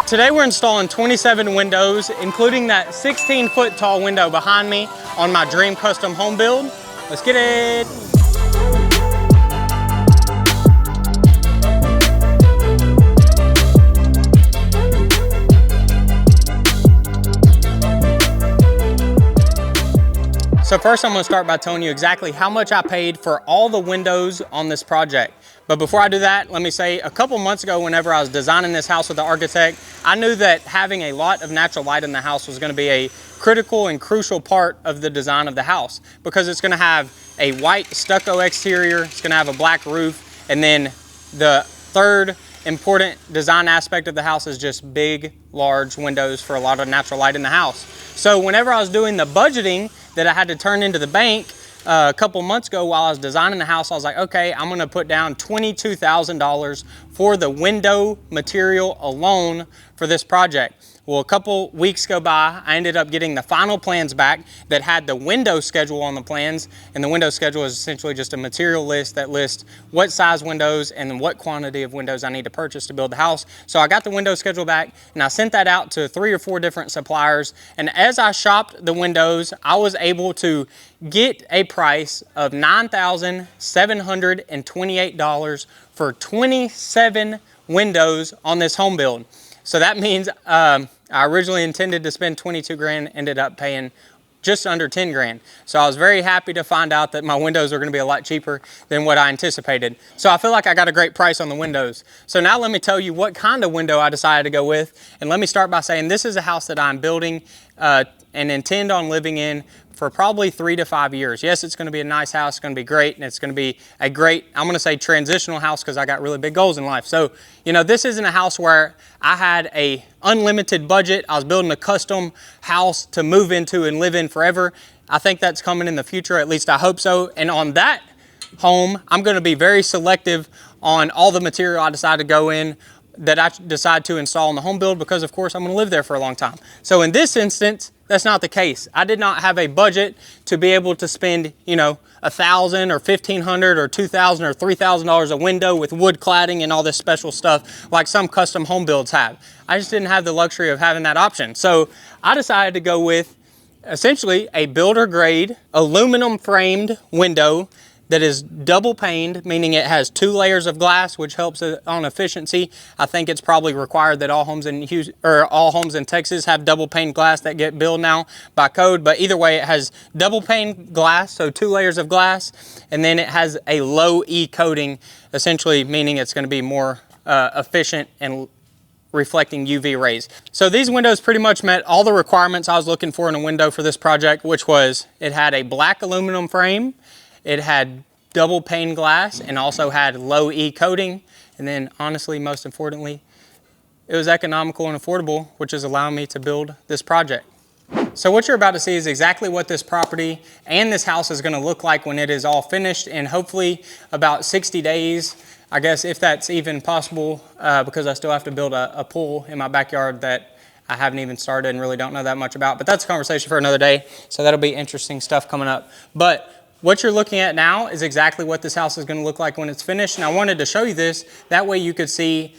Today we're installing 27 windows, including that 16-foot tall window behind me on my dream custom home build. Let's get it. So first I'm gonna start by telling you exactly how much I paid for all the windows on this project. But before I do that, let me say a couple months ago, whenever I was designing this house with the architect, I knew that having a lot of natural light in the house was gonna be a critical and crucial part of the design of the house, because it's gonna have a white stucco exterior, it's gonna have a black roof, and then the third important design aspect of the house is just big, large windows for a lot of natural light in the house. So whenever I was doing the budgeting that I had to turn into the bank a couple months ago while I was designing the house, I was like, okay, I'm gonna put down $22,000 for the window material alone for this project. Well, a couple weeks go by, I ended up getting the final plans back that had the window schedule on the plans, and the window schedule is essentially just a material list that lists what size windows and then what quantity of windows I need to purchase to build the house. So I got the window schedule back and I sent that out to 3 or 4 different suppliers, and as I shopped the windows, I was able to get a price of $9,728 for 27 windows on this home build. So that means I originally intended to spend 22 grand, ended up paying just under 10 grand. So I was very happy to find out that my windows are gonna be a lot cheaper than what I anticipated. So I feel like I got a great price on the windows. So now let me tell you what kind of window I decided to go with. And let me start by saying this is a house that I'm building and intend on living in for probably 3 to 5 years. Yes, it's gonna be a nice house, it's gonna be great, and it's gonna be a great, I'm gonna say transitional house because I got really big goals in life. So, you know, this isn't a house where I had a unlimited budget. I was building a custom house to move into and live in forever. I think that's coming in the future, at least I hope so. And on that home, I'm gonna be very selective on all the material I decide to go in, that I decide to install in the home build, because of course I'm gonna live there for a long time. So in this instance, that's not the case. I did not have a budget to be able to spend, you know, $1,000 or $1,500 or $2,000 or $3,000 a window with wood cladding and all this special stuff like some custom home builds have. I just didn't have the luxury of having that option. So I decided to go with essentially a builder grade aluminum framed window that is double paned, meaning it has 2 layers of glass, which helps on efficiency. I think it's probably required that all homes in Texas have double paned glass that get built now by code. But either way, it has double paned glass, so 2 layers of glass, and then it has a low E coating, essentially meaning it's going to be more efficient and reflecting UV rays. So these windows pretty much met all the requirements I was looking for in a window for this project, which was it had a black aluminum frame, it had double pane glass, and also had low E coating. And then honestly, most importantly, it was economical and affordable, which is allowing me to build this project. So what you're about to see is exactly what this property and this house is gonna look like when it is all finished in hopefully about 60 days. I guess if that's even possible, because I still have to build a pool in my backyard that I haven't even started and really don't know that much about, but that's a conversation for another day. So that'll be interesting stuff coming up. But what you're looking at now is exactly what this house is going to look like when it's finished. And I wanted to show you this, that way you could see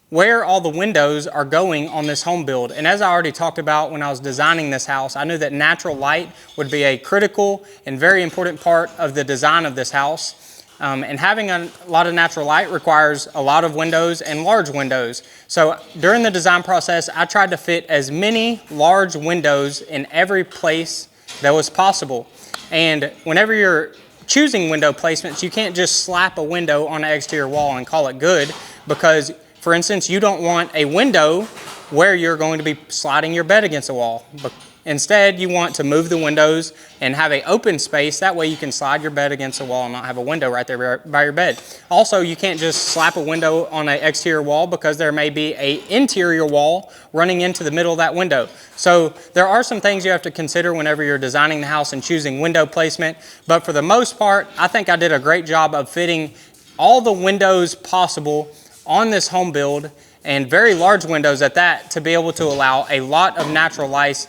where all the windows are going on this home build. And as I already talked about when I was designing this house, I knew that natural light would be a critical and very important part of the design of this house. And having a lot of natural light requires a lot of windows and large windows. So during the design process, I tried to fit as many large windows in every place that was possible. And whenever you're choosing window placements, you can't just slap a window on an exterior wall and call it good, because, for instance, you don't want a window where you're going to be sliding your bed against a wall. But instead, you want to move the windows and have an open space. That way you can slide your bed against a wall and not have a window right there by your bed. Also, you can't just slap a window on an exterior wall, because there may be an interior wall running into the middle of that window. So there are some things you have to consider whenever you're designing the house and choosing window placement. But for the most part, I think I did a great job of fitting all the windows possible on this home build, and very large windows at that, to be able to allow a lot of natural light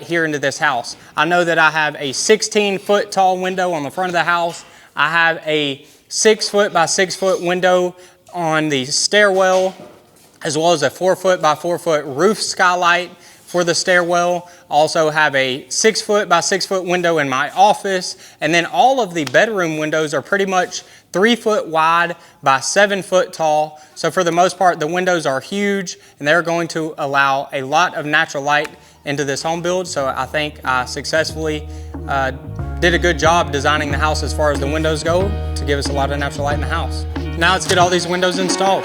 here into this house. I know that I have a 16-foot tall window on the front of the house. I have a 6 foot by 6 foot window on the stairwell, as well as a 4 foot by 4 foot roof skylight for the stairwell. Also have a 6 foot by 6 foot window in my office. And then all of the bedroom windows are pretty much 3 foot wide by 7 foot tall. So for the most part, the windows are huge and they're going to allow a lot of natural light into this home build. So I think I successfully did a good job designing the house as far as the windows go to give us a lot of natural light in the house. Now let's get all these windows installed.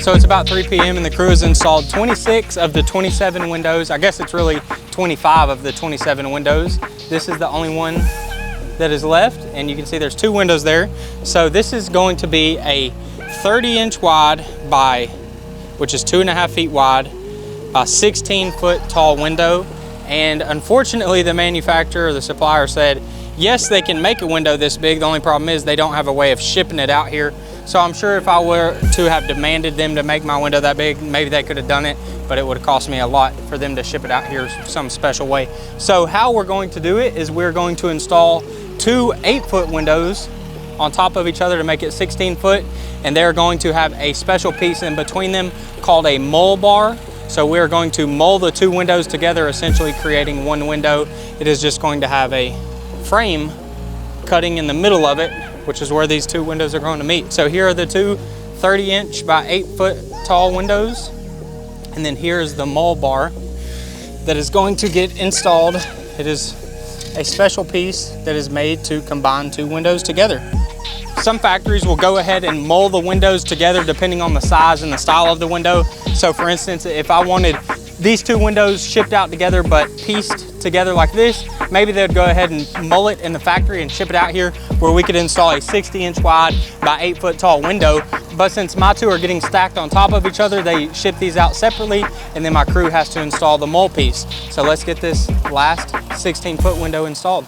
So it's about 3 p.m. and the crew has installed 26 of the 27 windows. I guess it's really 25 of the 27 windows. This is the only one that is left, and you can see there's 2 windows there. So this is going to be a 30-inch wide by, which is 2.5 feet wide, a 16-foot tall window. And unfortunately, the manufacturer or the supplier said, yes, they can make a window this big. The only problem is they don't have a way of shipping it out here. So I'm sure if I were to have demanded them to make my window that big, maybe they could have done it, but it would have cost me a lot for them to ship it out here some special way. So how we're going to do it is we're going to install 2 8-foot windows on top of each other to make it 16 foot. And they're going to have a special piece in between them called a mull bar. So we're going to mull the 2 windows together, essentially creating 1 window. It is just going to have a frame cutting in the middle of it, which is where these 2 windows are going to meet. So here are the 2 30-inch by 8-foot tall windows. And then here's the mull bar that is going to get installed. It is a special piece that is made to combine 2 windows together. Some factories will go ahead and mull the windows together depending on the size and the style of the window. So for instance, if I wanted these 2 windows shipped out together but pieced together like this, maybe they'd go ahead and mull it in the factory and ship it out here where we could install a 60-inch wide by 8-foot tall window. But since my 2 are getting stacked on top of each other, they ship these out separately, and then my crew has to install the mull piece. So let's get this last 16-foot window installed.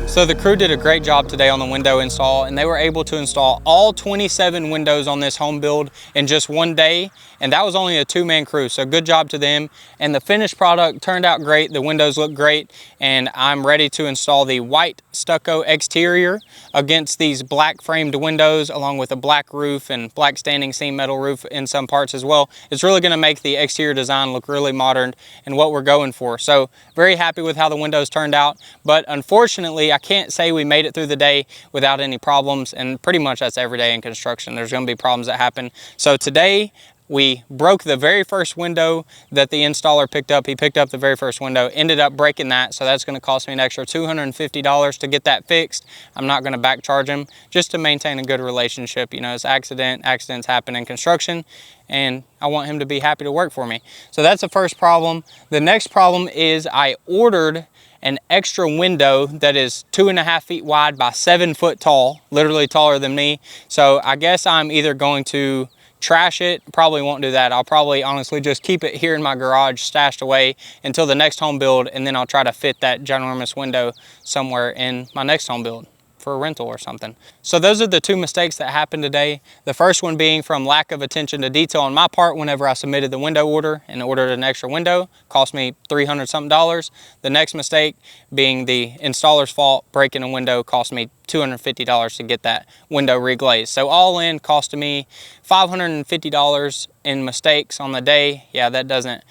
So the crew did a great job today on the window install, and they were able to install all 27 windows on this home build in just 1 day. And that was only a 2-man crew, so good job to them. And the finished product turned out great. The windows look great, and I'm ready to install the white stucco exterior against these black framed windows, along with a black roof and black standing seam metal roof in some parts as well. It's really gonna make the exterior design look really modern and what we're going for. So very happy with how the windows turned out, but unfortunately, I can't say we made it through the day without any problems, and pretty much that's every day in construction. There's gonna be problems that happen. So today, we broke the very first window that the installer picked up. He picked up the very first window, ended up breaking that, so that's gonna cost me an extra $250 to get that fixed. I'm not gonna back charge him, just to maintain a good relationship. You know, it's accidents happen in construction, and I want him to be happy to work for me. So that's the first problem. The next problem is I ordered an extra window that is 2.5 feet wide by 7 foot tall, literally taller than me. So I guess I'm either going to trash it, probably won't do that. I'll probably honestly just keep it here in my garage stashed away until the next home build, and then I'll try to fit that ginormous window somewhere in my next home build for a rental or something. So those are the 2 mistakes that happened today. The first one being from lack of attention to detail on my part whenever I submitted the window order and ordered an extra window, cost me $300 something. The next mistake being the installer's fault, breaking a window cost me $250 to get that window reglazed. So all in costed me $550 in mistakes on the day. Yeah, that doesn't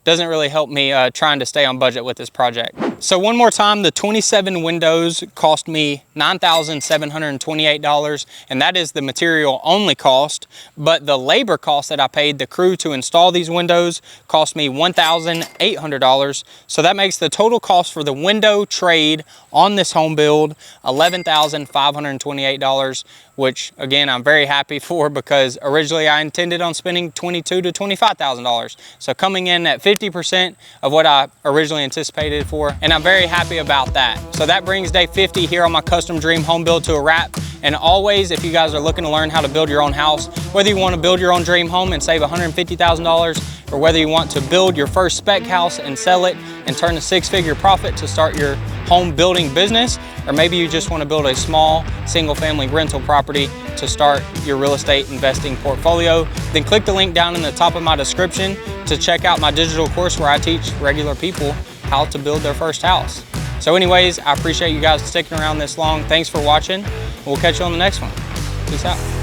doesn't really help me trying to stay on budget with this project. So one more time, the 27 windows cost me $9,728, and that is the material only cost, but the labor cost that I paid the crew to install these windows cost me $1,800. So that makes the total cost for the window trade on this home build $11,528, which again, I'm very happy for, because originally I intended on spending $22,000 to $25,000. So coming in at 50% of what I originally anticipated for, and I'm very happy about that. So that brings day 50 here on my custom dream home build to a wrap. And always, if you guys are looking to learn how to build your own house, whether you want to build your own dream home and save $150,000, or whether you want to build your first spec house and sell it and turn a six-figure profit to start your home building business, or maybe you just want to build a small single-family rental property to start your real estate investing portfolio, then click the link down in the top of my description to check out my digital course where I teach regular people how to build their first house. So anyways, I appreciate you guys sticking around this long. Thanks for watching. We'll catch you on the next one. Peace out.